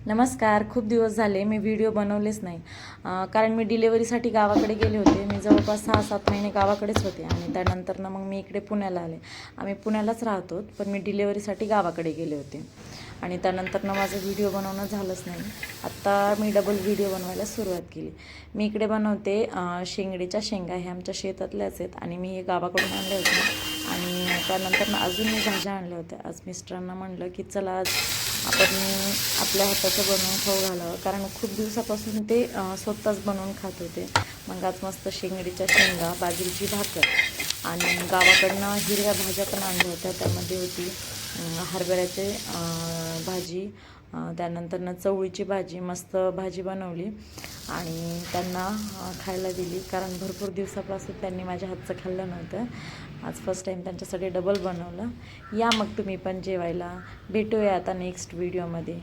नमस्कार. खूप दिवस झाले मी व्हिडिओ बनवलेच नाही, कारण मी डिलेवरीसाठी गावाकडे गेले होते. मी जवळपास 6-7 महिने गावाकडेच होते आणि त्यानंतर मग मी इकडे पुण्याला आले. आम्ही पुण्यालाच राहतो, पण मी डिलेवरीसाठी गावाकडे गेले होते आणि त्यानंतर माझं व्हिडिओ बनवणं झालंच नाही. आत्ता मी डबल व्हिडिओ बनवायला सुरुवात केली. मी इकडे बनवते शेंगडीच्या शेंगा. हे आमच्या शेतातल्याच आहेत आणि मी हे गावाकडून आणले होते. आणि त्यानंतर अजून मी भाज्या आणल्या होत्या. आज मिस्टरांना म्हणलं की चला आज आपण आपल्या हाताचं बनवून खाऊ घालावं, कारण खूप दिवसापासून ते स्वतःच बनवून खात होते. मग आज मस्त शेंगडीच्या शेंगा, बाजरीची भाकर आणि गावाकडनं हिरव्या भाज्या पण आणल्या होत्या. त्यामध्ये होती हरभऱ्याची भाजी, त्यानंतर चवळीची भाजी. मस्त भाजी बनवली आणि त्यांना खायला दिली, कारण भरपूर दिवसापासून त्यांनी माझ्या हातचं खाल्लं नव्हतं. आज फर्स्ट टाईम त्यांच्यासाठी डबल बनवलं. या मग तुम्ही पण जेवायला. भेटूया आता नेक्स्ट व्हिडिओमध्ये.